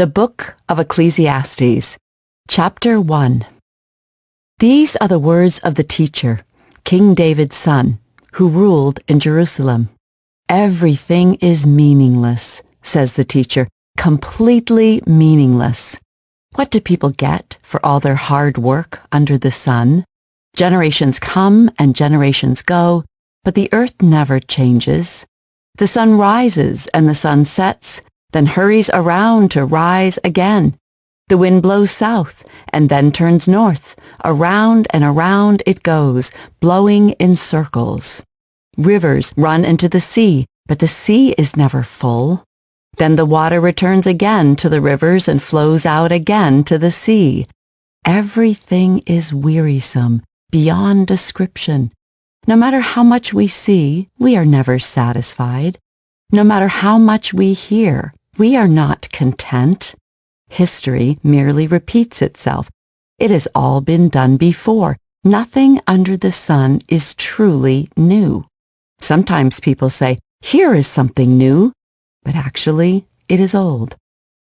The Book of Ecclesiastes, Chapter 1. These are the words of the teacher, King David's son, who ruled in Jerusalem. Everything is meaningless, says the teacher, completely meaningless. What do people get for all their hard work under the sun? Generations come and generations go, but the earth never changes. The sun rises and the sun sets, then hurries around to rise again. The wind blows south and then turns north. Around and around it goes, blowing in circles. Rivers run into the sea, but the sea is never full. Then the water returns again to the rivers and flows out again to the sea. Everything is wearisome, beyond description. No matter how much we see, we are never satisfied. No matter how much we hear, we are not content. History merely repeats itself. It has all been done before. Nothing under the sun is truly new. Sometimes people say, "Here is something new," but actually it is old.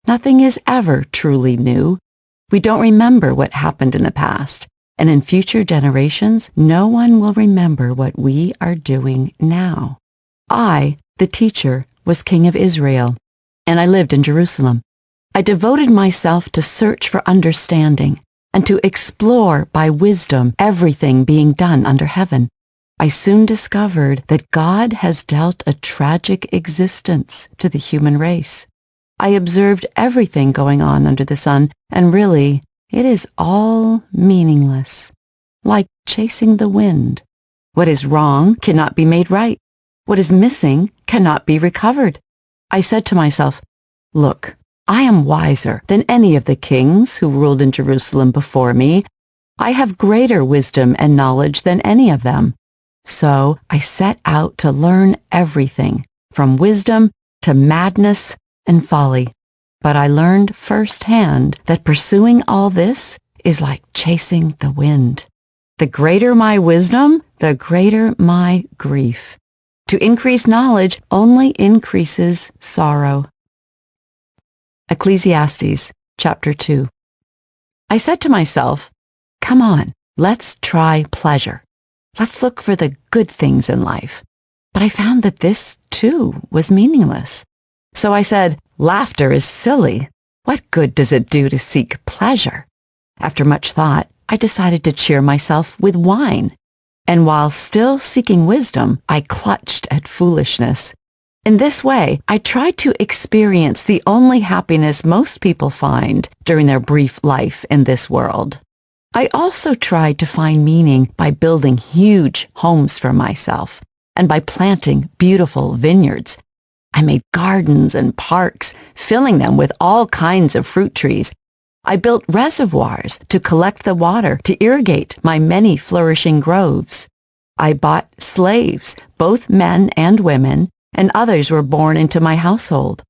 Nothing is ever truly new. We don't remember what happened in the past, and in future generations, no one will remember what we are doing now. I, the teacher, was king of Israel, and I lived in Jerusalem. I devoted myself to search for understanding and to explore by wisdom everything being done under heaven. I soon discovered that God has dealt a tragic existence to the human race. I observed everything going on under the sun, and really, it is all meaningless, like chasing the wind. What is wrong cannot be made right. What is missing cannot be recovered. I said to myself, "Look, I am wiser than any of the kings who ruled in Jerusalem before me. I have greater wisdom and knowledge than any of them." So I set out to learn everything, from wisdom to madness and folly. But I learned firsthand that pursuing all this is like chasing the wind. The greater my wisdom, the greater my grief. To increase knowledge only increases sorrow. Ecclesiastes, Chapter 2. I said to myself, "Come on, let's try pleasure. Let's look for the good things in life." But I found that this, too, was meaningless. So I said, "Laughter is silly. What good does it do to seek pleasure?" After much thought, I decided to cheer myself with wine. And while still seeking wisdom, I clutched at foolishness. In this way, I tried to experience the only happiness most people find during their brief life in this world. I also tried to find meaning by building huge homes for myself and by planting beautiful vineyards. I made gardens and parks, filling them with all kinds of fruit trees. I built reservoirs to collect the water to irrigate my many flourishing groves. I bought slaves, both men and women, and others were born into my household.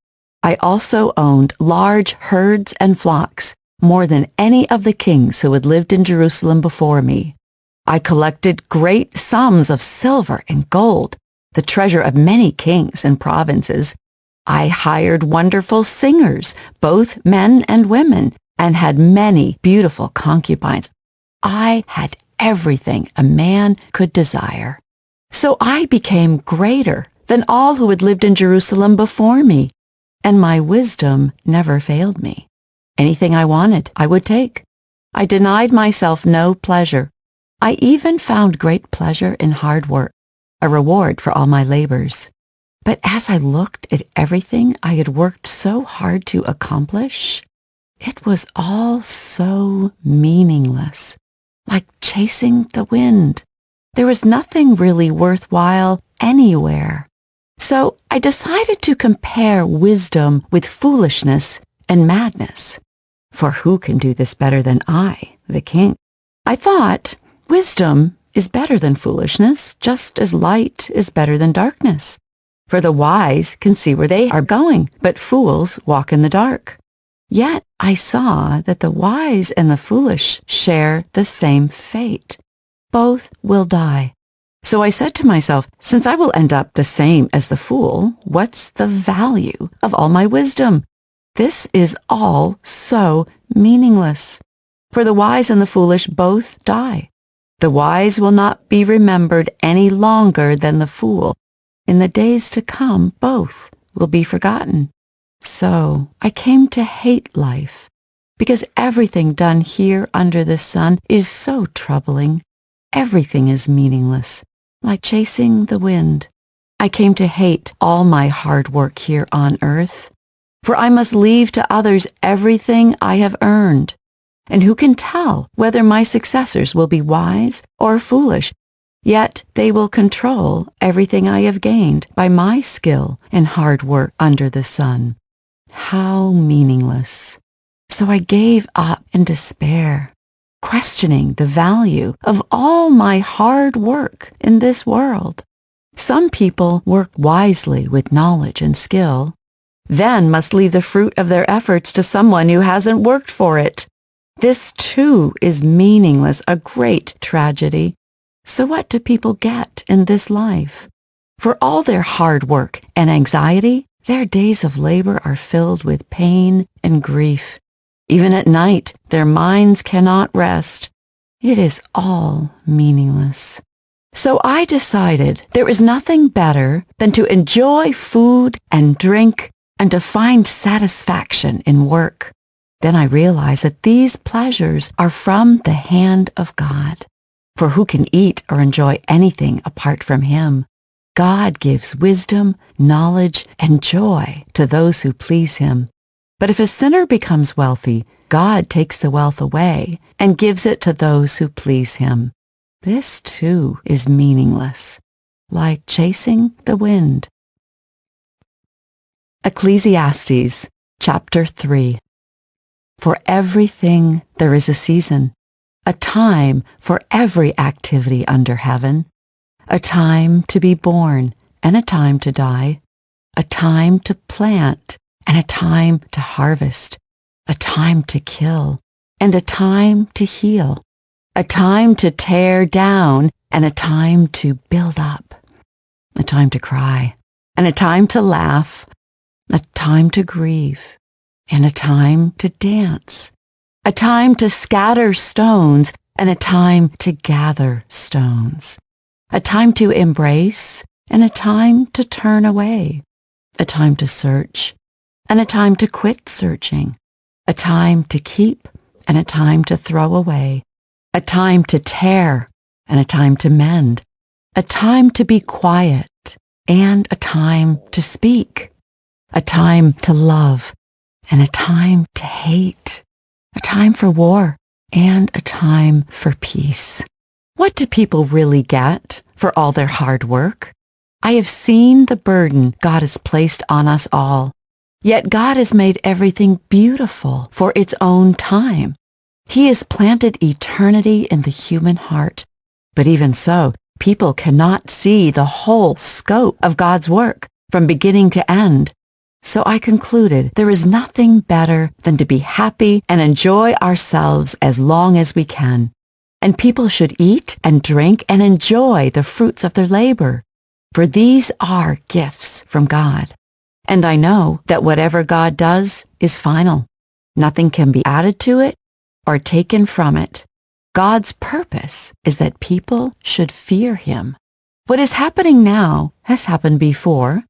I also owned large herds and flocks, more than any of the kings who had lived in Jerusalem before me. I collected great sums of silver and gold, the treasure of many kings and provinces. I hired wonderful singers, both men and women, and had many beautiful concubines. I had everything a man could desire. So I became greater than all who had lived in Jerusalem before me, and my wisdom never failed me. Anything I wanted, I would take. I denied myself no pleasure. I even found great pleasure in hard work, a reward for all my labors. But as I looked at everything I had worked so hard to accomplish, it was all so meaningless, like chasing the wind. There was nothing really worthwhile anywhere. So I decided to compare wisdom with foolishness and madness. For who can do this better than I, the king? I thought, wisdom is better than foolishness, just as light is better than darkness. For the wise can see where they are going, but fools walk in the dark. Yet I saw that the wise and the foolish share the same fate. Both will die. So I said to myself, since I will end up the same as the fool, what's the value of all my wisdom? This is all so meaningless. For the wise and the foolish both die. The wise will not be remembered any longer than the fool. In the days to come, both will be forgotten. So I came to hate life, because everything done here under the sun is so troubling. Everything is meaningless, like chasing the wind. I came to hate all my hard work here on earth, for I must leave to others everything I have earned. And who can tell whether my successors will be wise or foolish? Yet they will control everything I have gained by my skill and hard work under the sun. How meaningless. So I gave up in despair, questioning the value of all my hard work in this world. Some people work wisely with knowledge and skill, then must leave the fruit of their efforts to someone who hasn't worked for it. This too is meaningless, a great tragedy. So what do people get in this life? For all their hard work and anxiety, their days of labor are filled with pain and grief. Even at night, their minds cannot rest. It is all meaningless. So I decided there is nothing better than to enjoy food and drink and to find satisfaction in work. Then I realized that these pleasures are from the hand of God. For who can eat or enjoy anything apart from Him? God gives wisdom, knowledge, and joy to those who please Him. But if a sinner becomes wealthy, God takes the wealth away and gives it to those who please Him. This too is meaningless, like chasing the wind. Ecclesiastes, chapter 3. For everything there is a season, a time for every activity under heaven, a time to be born and a time to die, a time to plant and a time to harvest, a time to kill and a time to heal, a time to tear down and a time to build up, a time to cry and a time to laugh, a time to grieve and a time to dance, a time to scatter stones and a time to gather stones, a time to embrace and a time to turn away, a time to search and a time to quit searching, a time to keep and a time to throw away, a time to tear and a time to mend, a time to be quiet and a time to speak, a time to love and a time to hate, a time for war and a time for peace. What do people really get for all their hard work? I have seen the burden God has placed on us all. Yet God has made everything beautiful for its own time. He has planted eternity in the human heart. But even so, people cannot see the whole scope of God's work from beginning to end. So I concluded there is nothing better than to be happy and enjoy ourselves as long as we can. And people should eat and drink and enjoy the fruits of their labor, for these are gifts from God. And I know that whatever God does is final. Nothing can be added to it or taken from it. God's purpose is that people should fear Him. What is happening now has happened before,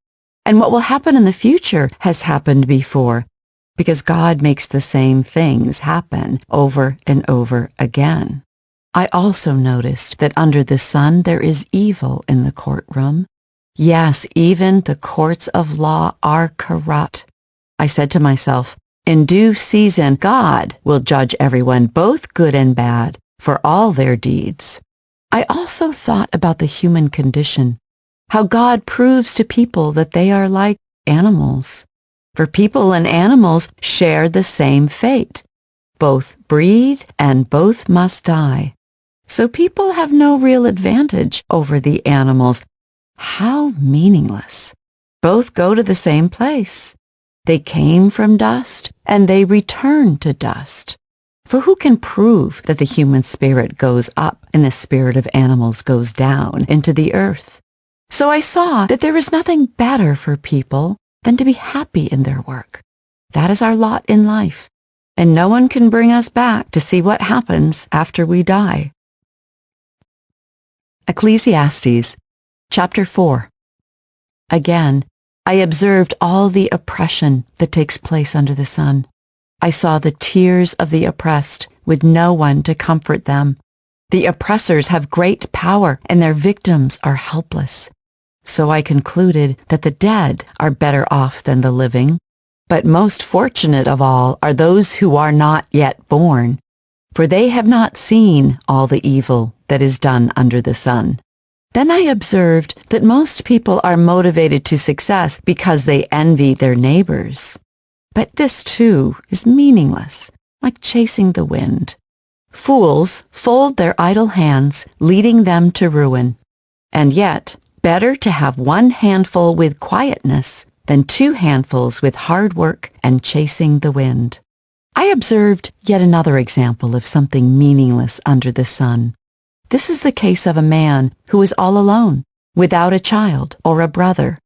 and what will happen in the future has happened before, because God makes the same things happen over and over again. I also noticed that under the sun there is evil in the courtroom. Yes, even the courts of law are corrupt. I said to myself, in due season God will judge everyone, both good and bad, for all their deeds. I also thought about the human condition, how God proves to people that they are like animals. For people and animals share the same fate. Both breed and both must die. So people have no real advantage over the animals. How meaningless. Both go to the same place. They came from dust and they return to dust. For who can prove that the human spirit goes up and the spirit of animals goes down into the earth? So I saw that there is nothing better for people than to be happy in their work. That is our lot in life, and no one can bring us back to see what happens after we die. Ecclesiastes, chapter 4. Again, I observed all the oppression that takes place under the sun. I saw the tears of the oppressed, with no one to comfort them. The oppressors have great power, and their victims are helpless. So I concluded that the dead are better off than the living. But most fortunate of all are those who are not yet born, for they have not seen all the evil that is done under the sun. Then I observed that most people are motivated to success because they envy their neighbors. But this, too, is meaningless, like chasing the wind. Fools fold their idle hands, leading them to ruin. And yet, better to have one handful with quietness than two handfuls with hard work and chasing the wind. I observed yet another example of something meaningless under the sun. This is the case of a man who is all alone, without a child or a brother,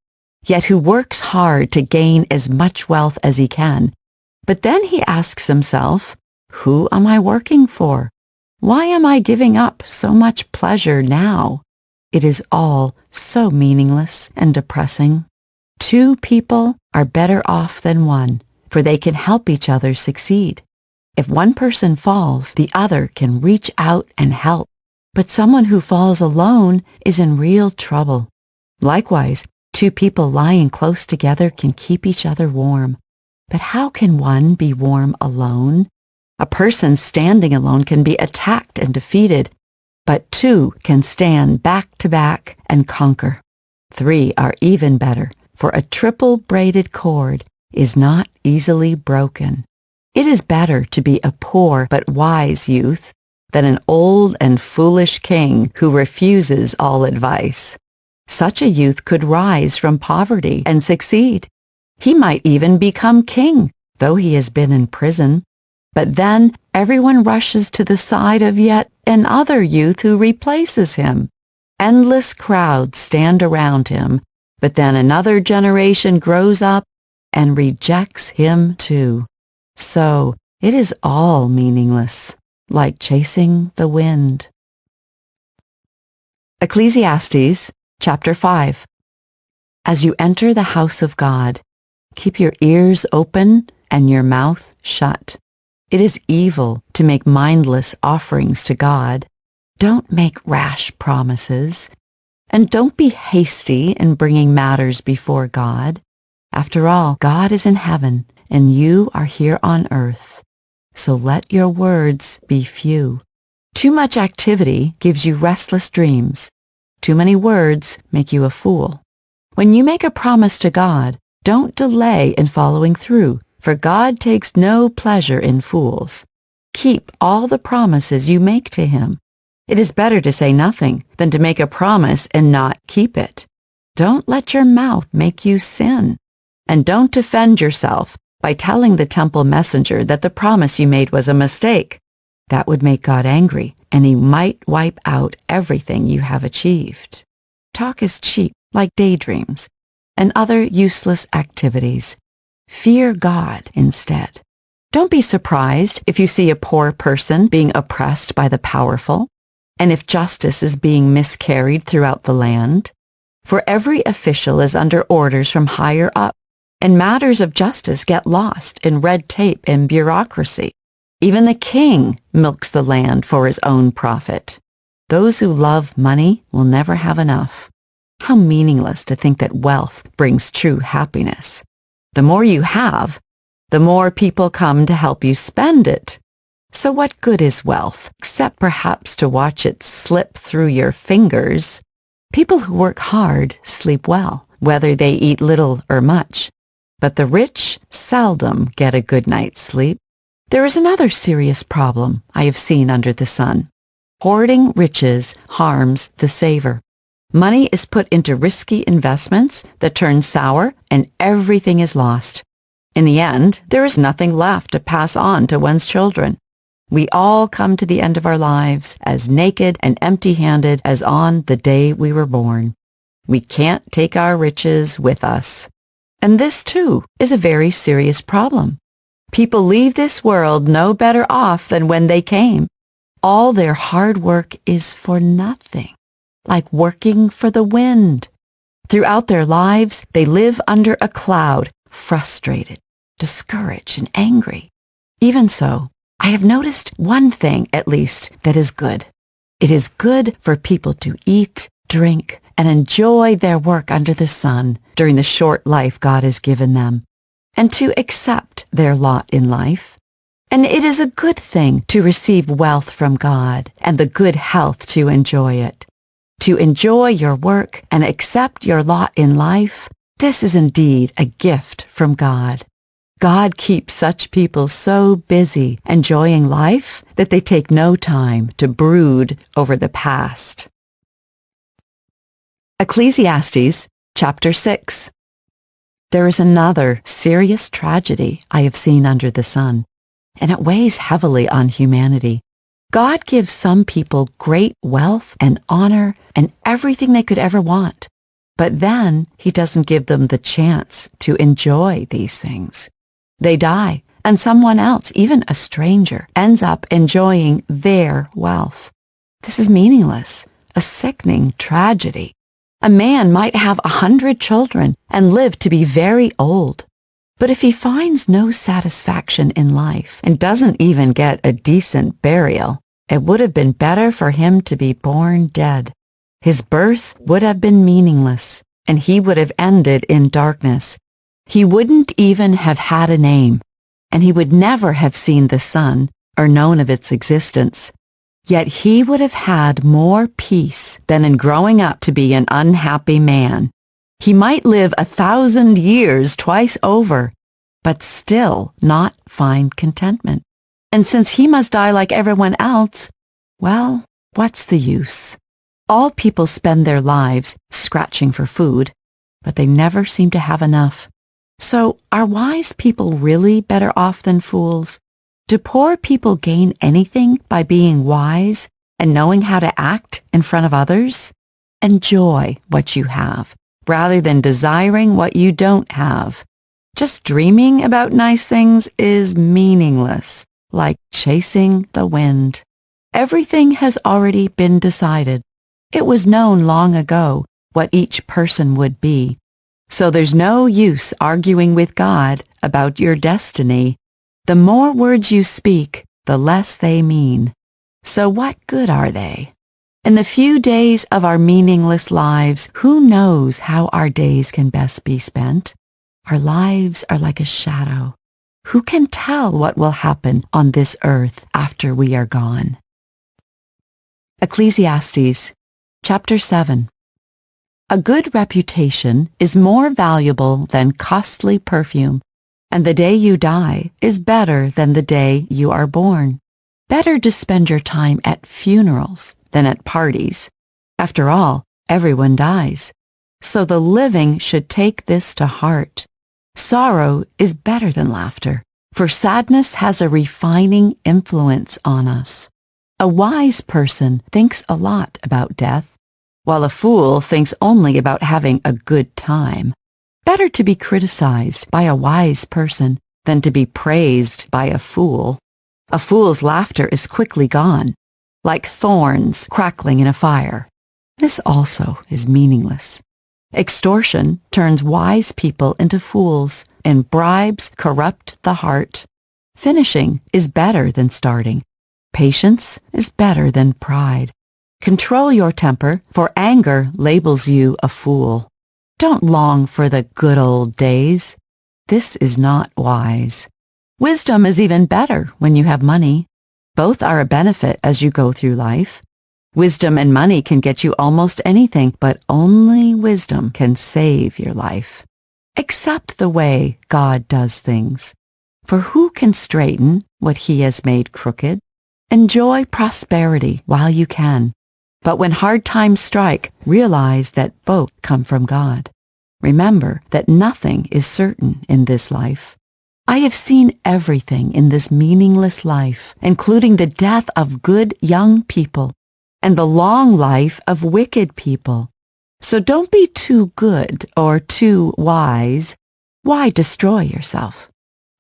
yet who works hard to gain as much wealth as he can. But then he asks himself, who am I working for? Why am I giving up so much pleasure now? It is all so meaningless and depressing. Two people are better off than one, for they can help each other succeed. If one person falls, the other can reach out and help. But someone who falls alone is in real trouble. Likewise, two people lying close together can keep each other warm. But how can one be warm alone? A person standing alone can be attacked and defeated, but two can stand back to back and conquer. Three are even better, for a triple braided cord is not easily broken. It is better to be a poor but wise youth than an old and foolish king who refuses all advice. Such a youth could rise from poverty and succeed. He might even become king, though he has been in prison. But then everyone rushes to the side of yet another youth who replaces him. Endless crowds stand around him, but then another generation grows up and rejects him too. So it is all meaningless, like chasing the wind. Ecclesiastes, chapter 5. As you enter the house of God, keep your ears open and your mouth shut. It is evil to make mindless offerings to God. Don't make rash promises, and don't be hasty in bringing matters before God. After all, God is in heaven, and you are here on earth. So let your words be few. Too much activity gives you restless dreams. Too many words make you a fool. When you make a promise to God, don't delay in following through, for God takes no pleasure in fools. Keep all the promises you make to Him. It is better to say nothing than to make a promise and not keep it. Don't let your mouth make you sin. And don't defend yourself by telling the temple messenger that the promise you made was a mistake. That would make God angry, and He might wipe out everything you have achieved. Talk is cheap, like daydreams and other useless activities. Fear God instead. Don't be surprised if you see a poor person being oppressed by the powerful, and if justice is being miscarried throughout the land. For every official is under orders from higher up, and matters of justice get lost in red tape and bureaucracy. Even the king milks the land for his own profit. Those who love money will never have enough. How meaningless to think that wealth brings true happiness. The more you have, the more people come to help you spend it. So what good is wealth, except perhaps to watch it slip through your fingers? People who work hard sleep well, whether they eat little or much. But the rich seldom get a good night's sleep. There is another serious problem I have seen under the sun. Hoarding riches harms the saver. Money is put into risky investments that turn sour, and everything is lost. In the end, there is nothing left to pass on to one's children. We all come to the end of our lives as naked and empty-handed as on the day we were born. We can't take our riches with us. And this, too, is a very serious problem. People leave this world no better off than when they came. All their hard work is for nothing, like working for the wind. Throughout their lives, they live under a cloud, frustrated, discouraged, and angry. Even so, I have noticed one thing, at least, that is good. It is good for people to eat, drink, and enjoy their work under the sun during the short life God has given them, and to accept their lot in life. And it is a good thing to receive wealth from God and the good health to enjoy it. To enjoy your work and accept your lot in life, this is indeed a gift from God. God keeps such people so busy enjoying life that they take no time to brood over the past. Ecclesiastes, chapter 6. There is another serious tragedy I have seen under the sun, and it weighs heavily on humanity. God gives some people great wealth and honor and everything they could ever want, but then He doesn't give them the chance to enjoy these things. They die, and someone else, even a stranger, ends up enjoying their wealth. This is meaningless, a sickening tragedy. A man might have 100 children and live to be very old. But if he finds no satisfaction in life and doesn't even get a decent burial, it would have been better for him to be born dead. His birth would have been meaningless, and he would have ended in darkness. He wouldn't even have had a name, and he would never have seen the sun or known of its existence. Yet he would have had more peace than in growing up to be an unhappy man. He might live 1,000 years twice over, but still not find contentment. And since he must die like everyone else, well, what's the use? All people spend their lives scratching for food, but they never seem to have enough. So are wise people really better off than fools? Do poor people gain anything by being wise and knowing how to act in front of others? Enjoy what you have, rather than desiring what you don't have. Just dreaming about nice things is meaningless, like chasing the wind. Everything has already been decided. It was known long ago what each person would be. So there's no use arguing with God about your destiny. The more words you speak, the less they mean. So what good are they? In the few days of our meaningless lives, who knows how our days can best be spent? Our lives are like a shadow. Who can tell what will happen on this earth after we are gone? Ecclesiastes, chapter 7. A good reputation is more valuable than costly perfume, and the day you die is better than the day you are born. Better to spend your time at funerals than at parties. After all, everyone dies. So the living should take this to heart. Sorrow is better than laughter, for sadness has a refining influence on us. A wise person thinks a lot about death, while a fool thinks only about having a good time. Better to be criticized by a wise person than to be praised by a fool. A fool's laughter is quickly gone, like thorns crackling in a fire. This also is meaningless. Extortion turns wise people into fools, and bribes corrupt the heart. Finishing is better than starting. Patience is better than pride. Control your temper, for anger labels you a fool. Don't long for the good old days. This is not wise. Wisdom is even better when you have money. Both are a benefit as you go through life. Wisdom and money can get you almost anything, but only wisdom can save your life. Accept the way God does things. For who can straighten what He has made crooked? Enjoy prosperity while you can. But when hard times strike, realize that both come from God. Remember that nothing is certain in this life. I have seen everything in this meaningless life, including the death of good young people and the long life of wicked people. So don't be too good or too wise. Why destroy yourself?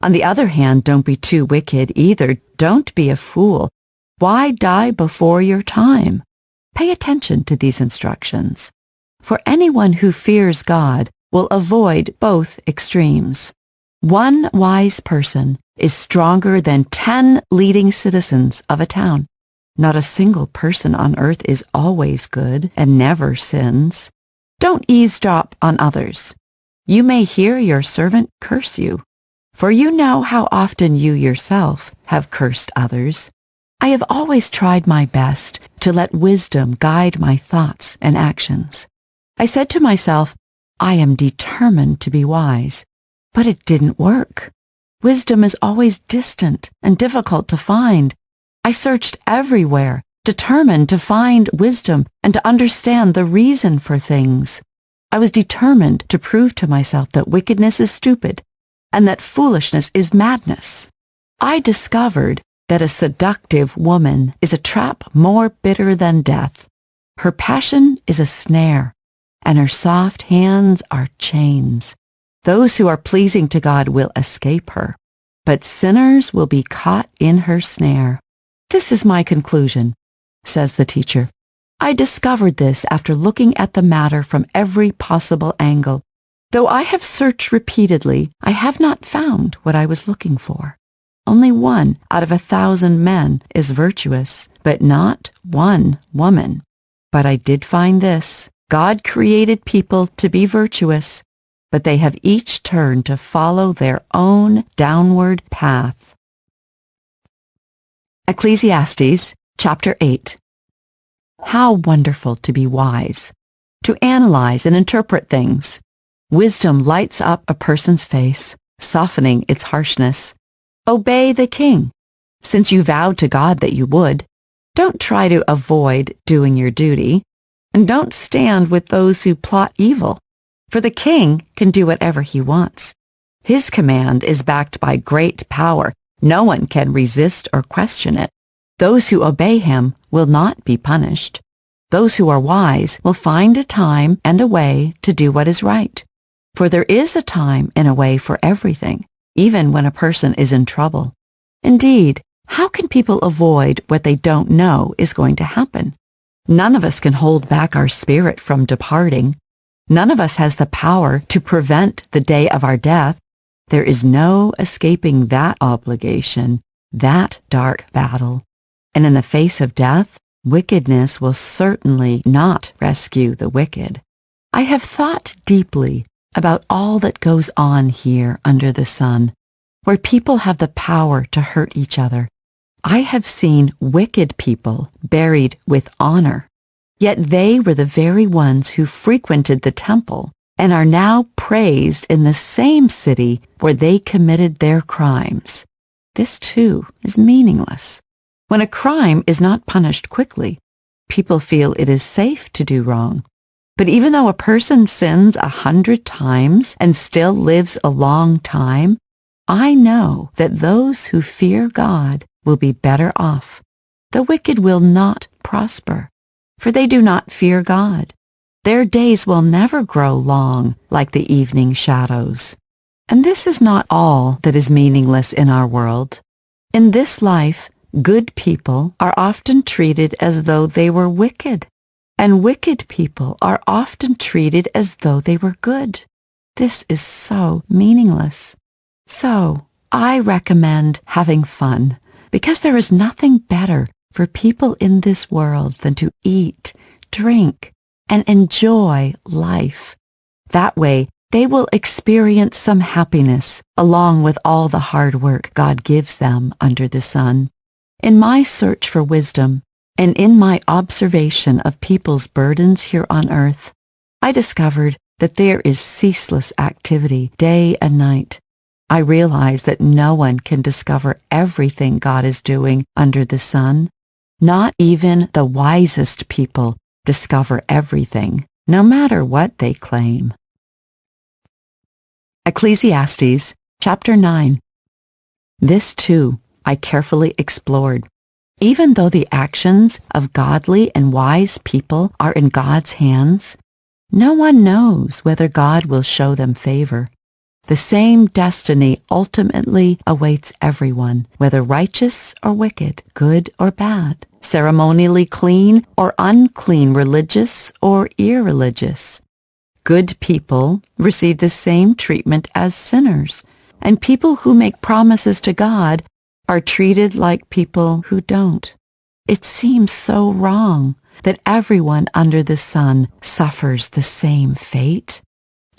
On the other hand, don't be too wicked either. Don't be a fool. Why die before your time? Pay attention to these instructions. For anyone who fears God will avoid both extremes. One wise person is stronger than 10 leading citizens of a town. Not a single person on earth is always good and never sins. Don't eavesdrop on others. You may hear your servant curse you, for you know how often you yourself have cursed others. I have always tried my best to let wisdom guide my thoughts and actions. I said to myself, I am determined to be wise, but it didn't work. Wisdom is always distant and difficult to find. I searched everywhere, determined to find wisdom and to understand the reason for things. I was determined to prove to myself that wickedness is stupid and that foolishness is madness. I discovered that a seductive woman is a trap more bitter than death. Her passion is a snare, and her soft hands are chains. Those who are pleasing to God will escape her, but sinners will be caught in her snare. This is my conclusion, says the teacher. I discovered this after looking at the matter from every possible angle. Though I have searched repeatedly, I have not found what I was looking for. Only 1 out of 1,000 men is virtuous, but not 1 woman. But I did find this. God created people to be virtuous, but they have each turned to follow their own downward path. Ecclesiastes chapter 8. How wonderful to be wise, to analyze and interpret things. Wisdom lights up a person's face, softening its harshness. Obey the king, since you vowed to God that you would. Don't try to avoid doing your duty, and don't stand with those who plot evil, for the king can do whatever he wants. His command is backed by great power. No one can resist or question it. Those who obey him will not be punished. Those who are wise will find a time and a way to do what is right. For there is a time and a way for everything, even when a person is in trouble. Indeed, how can people avoid what they don't know is going to happen? None of us can hold back our spirit from departing. None of us has the power to prevent the day of our death. There is no escaping that obligation, that dark battle. And in the face of death, wickedness will certainly not rescue the wicked. I have thought deeply about all that goes on here under the sun, where people have the power to hurt each other. I have seen wicked people buried with honor, yet they were the very ones who frequented the temple and are now praised in the same city where they committed their crimes. This too is meaningless. When a crime is not punished quickly, people feel it is safe to do wrong. But even though a person sins 100 times and still lives a long time, I know that those who fear God will be better off. The wicked will not prosper, for they do not fear God. Their days will never grow long like the evening shadows. And this is not all that is meaningless in our world. In this life, good people are often treated as though they were wicked, and wicked people are often treated as though they were good. This is so meaningless. So, I recommend having fun, because there is nothing better for people in this world than to eat, drink, and enjoy life. That way, they will experience some happiness along with all the hard work God gives them under the sun. In my search for wisdom, and in my observation of people's burdens here on earth, I discovered that there is ceaseless activity day and night. I realize that no one can discover everything God is doing under the sun. Not even the wisest people discover everything, no matter what they claim. Ecclesiastes chapter 9. This too I carefully explored. Even though the actions of godly and wise people are in God's hands, no one knows whether God will show them favor. The same destiny ultimately awaits everyone, whether righteous or wicked, good or bad, ceremonially clean or unclean, religious or irreligious. Good people receive the same treatment as sinners, and people who make promises to God are treated like people who don't. It seems so wrong that everyone under the sun suffers the same fate.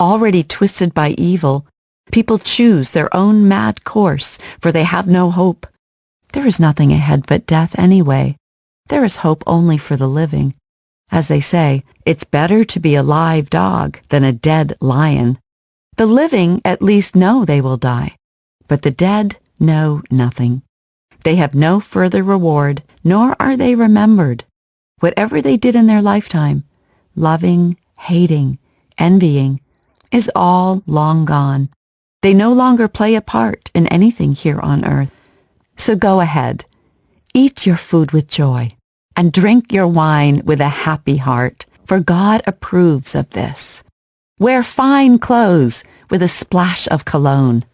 Already twisted by evil, people choose their own mad course, for they have no hope. There is nothing ahead but death anyway. There is hope only for the living. As they say, it's better to be a live dog than a dead lion. The living at least know they will die, but the dead know nothing. They have no further reward, nor are they remembered. Whatever they did in their lifetime, loving, hating, envying, is all long gone. They no longer play a part in anything here on earth. So go ahead, eat your food with joy, and drink your wine with a happy heart, for God approves of this. Wear fine clothes with a splash of cologne.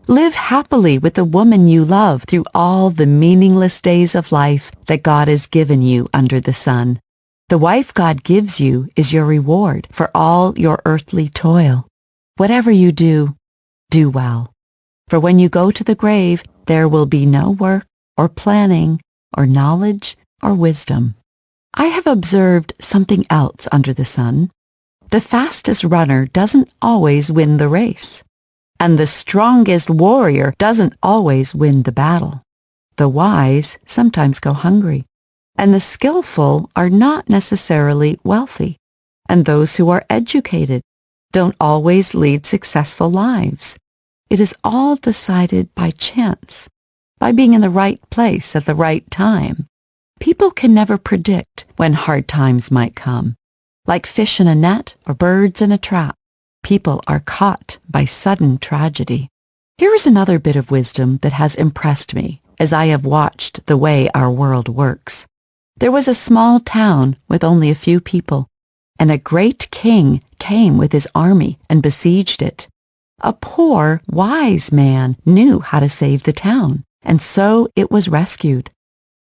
Live happily with the woman you love through all the meaningless days of life that God has given you under the sun. The wife God gives you is your reward for all your earthly toil. Whatever you do, do well. For when you go to the grave, there will be no work or planning or knowledge or wisdom. I have observed something else under the sun. The fastest runner doesn't always win the race, and the strongest warrior doesn't always win the battle. The wise sometimes go hungry, and the skillful are not necessarily wealthy, and those who are educated don't always lead successful lives. It is all decided by chance, by being in the right place at the right time. People can never predict when hard times might come. Like fish in a net or birds in a trap, people are caught by sudden tragedy. Here is another bit of wisdom that has impressed me as I have watched the way our world works. There was a small town with only a few people, and a great king came with his army and besieged it. A poor, wise man knew how to save the town, and so it was rescued.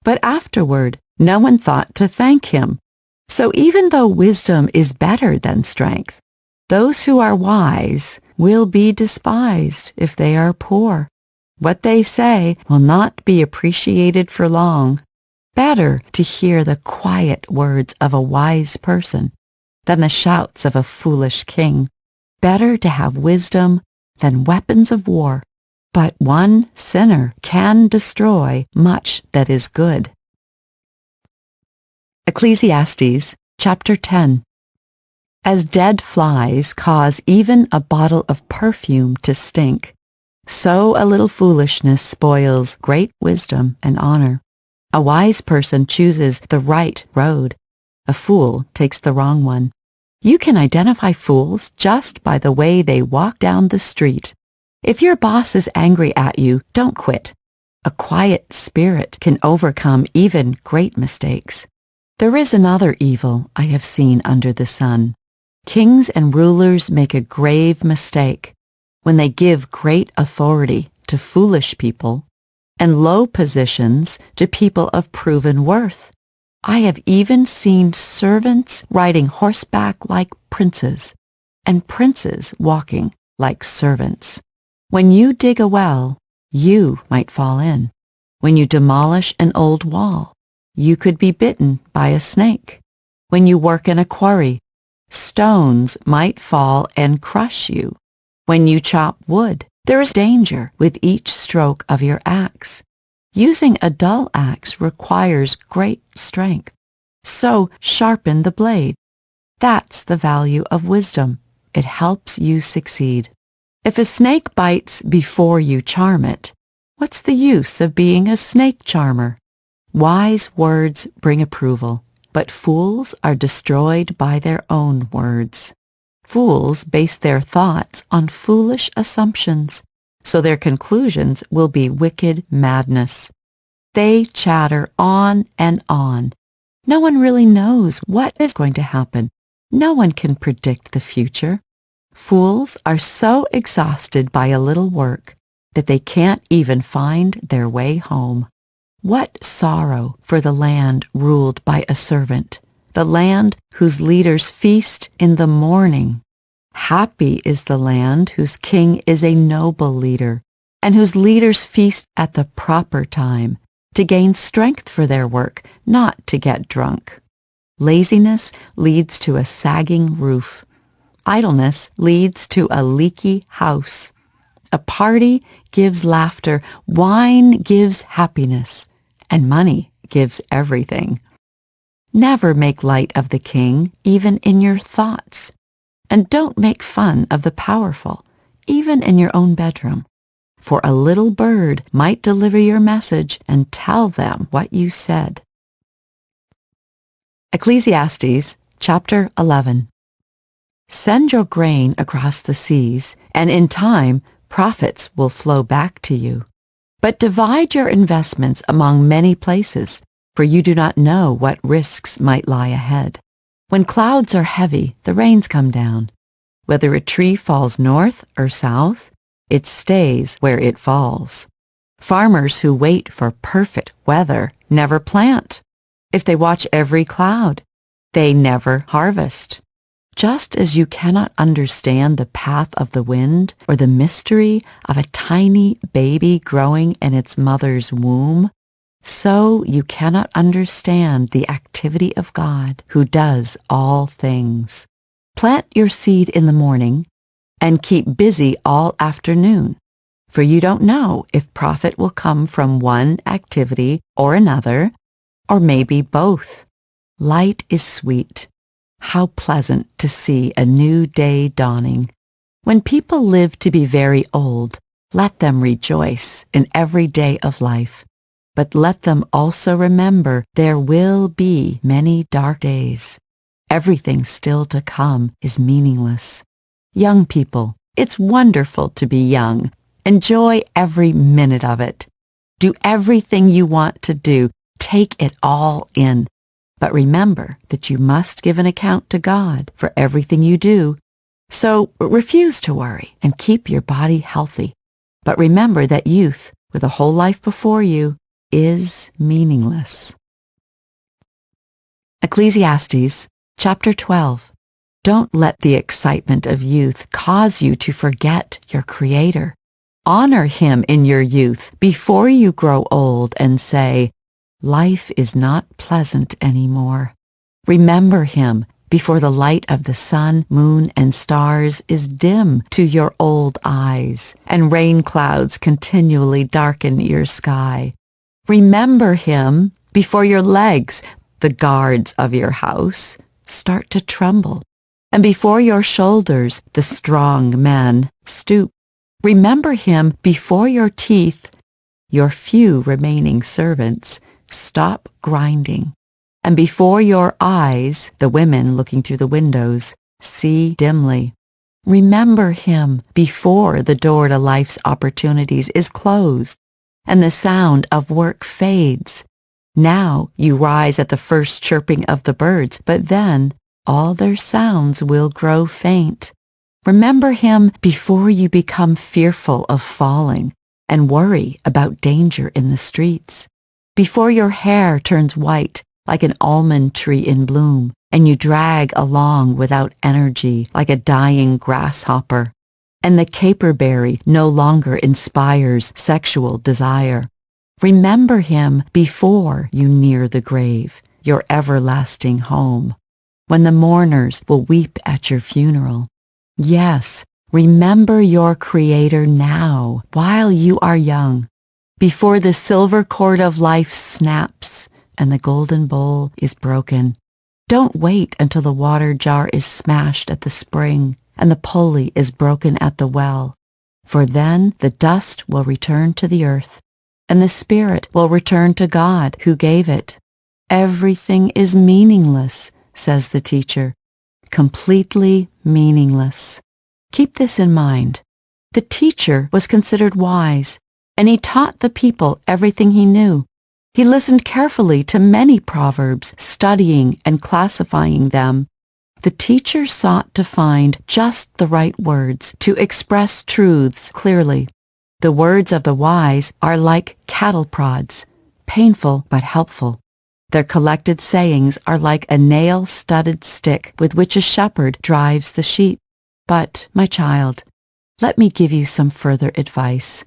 But afterward, no one thought to thank him. So even though wisdom is better than strength, those who are wise will be despised if they are poor. What they say will not be appreciated for long. Better to hear the quiet words of a wise person than the shouts of a foolish king. Better to have wisdom than weapons of war. But one sinner can destroy much that is good. Ecclesiastes chapter 10. As dead flies cause even a bottle of perfume to stink, so a little foolishness spoils great wisdom and honor. A wise person chooses the right road. A fool takes the wrong one. You can identify fools just by the way they walk down the street. If your boss is angry at you, don't quit. A quiet spirit can overcome even great mistakes. There is another evil I have seen under the sun. Kings and rulers make a grave mistake when they give great authority to foolish people and low positions to people of proven worth. I have even seen servants riding horseback like princes, and princes walking like servants. When you dig a well, you might fall in. When you demolish an old wall, you could be bitten by a snake. When you work in a quarry, stones might fall and crush you. When you chop wood, there is danger with each stroke of your axe. Using a dull axe requires great strength. So sharpen the blade. That's the value of wisdom. It helps you succeed. If a snake bites before you charm it, what's the use of being a snake charmer? Wise words bring approval, but fools are destroyed by their own words. Fools base their thoughts on foolish assumptions, so their conclusions will be wicked madness. They chatter on and on. No one really knows what is going to happen. No one can predict the future. Fools are so exhausted by a little work that they can't even find their way home. What sorrow for the land ruled by a servant, the land whose leaders feast in the morning. Happy is the land whose king is a noble leader, and whose leaders feast at the proper time, to gain strength for their work, not to get drunk. Laziness leads to a sagging roof. Idleness leads to a leaky house. A party gives laughter, wine gives happiness, and money gives everything. Never make light of the king, even in your thoughts. And don't make fun of the powerful, even in your own bedroom. For a little bird might deliver your message and tell them what you said. Ecclesiastes chapter 11. Send your grain across the seas, and in time profits will flow back to you. But divide your investments among many places, for you do not know what risks might lie ahead. When clouds are heavy, the rains come down. Whether a tree falls north or south, it stays where it falls. Farmers who wait for perfect weather never plant. If they watch every cloud, they never harvest. Just as you cannot understand the path of the wind or the mystery of a tiny baby growing in its mother's womb, so you cannot understand the activity of God who does all things. Plant your seed in the morning and keep busy all afternoon, for you don't know if profit will come from one activity or another, or maybe both. Light is sweet. How pleasant to see a new day dawning. When people live to be very old, let them rejoice in every day of life. But let them also remember there will be many dark days. Everything still to come is meaningless. Young people, it's wonderful to be young. Enjoy every minute of it. Do everything you want to do. Take it all in. But remember that you must give an account to God for everything you do. So refuse to worry and keep your body healthy. But remember that youth, with a whole life before you, is meaningless. Ecclesiastes chapter 12. Don't let the excitement of youth cause you to forget your Creator. Honor Him in your youth before you grow old and say, life is not pleasant anymore. Remember Him before the light of the sun, moon, and stars is dim to your old eyes, and rain clouds continually darken your sky. Remember Him before your legs, the guards of your house, start to tremble, and before your shoulders, the strong men, stoop. Remember Him before your teeth, your few remaining servants, stop grinding, and before your eyes, the women looking through the windows, see dimly. Remember Him before the door to life's opportunities is closed, and the sound of work fades. Now you rise at the first chirping of the birds, but then all their sounds will grow faint. Remember Him before you become fearful of falling and worry about danger in the streets. Before your hair turns white like an almond tree in bloom, and you drag along without energy like a dying grasshopper, and the caperberry no longer inspires sexual desire. Remember Him before you near the grave, your everlasting home, when the mourners will weep at your funeral. Yes, remember your Creator now, while you are young, before the silver cord of life snaps and the golden bowl is broken. Don't wait until the water jar is smashed at the spring and the pulley is broken at the well, for then the dust will return to the earth, and the spirit will return to God who gave it. Everything is meaningless, says the teacher, completely meaningless. Keep this in mind. The teacher was considered wise, and he taught the people everything he knew. He listened carefully to many proverbs, studying and classifying them. The teacher sought to find just the right words to express truths clearly. The words of the wise are like cattle prods, painful but helpful. Their collected sayings are like a nail-studded stick with which a shepherd drives the sheep. But, my child, let me give you some further advice.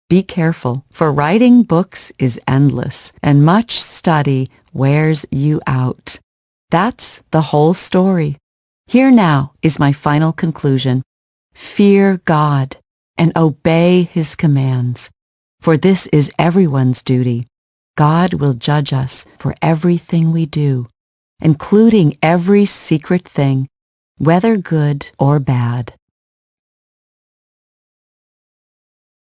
Be careful, for writing books is endless, and much study wears you out. That's the whole story. Here now is my final conclusion. Fear God and obey His commands, for this is everyone's duty. God will judge us for everything we do, including every secret thing, whether good or bad.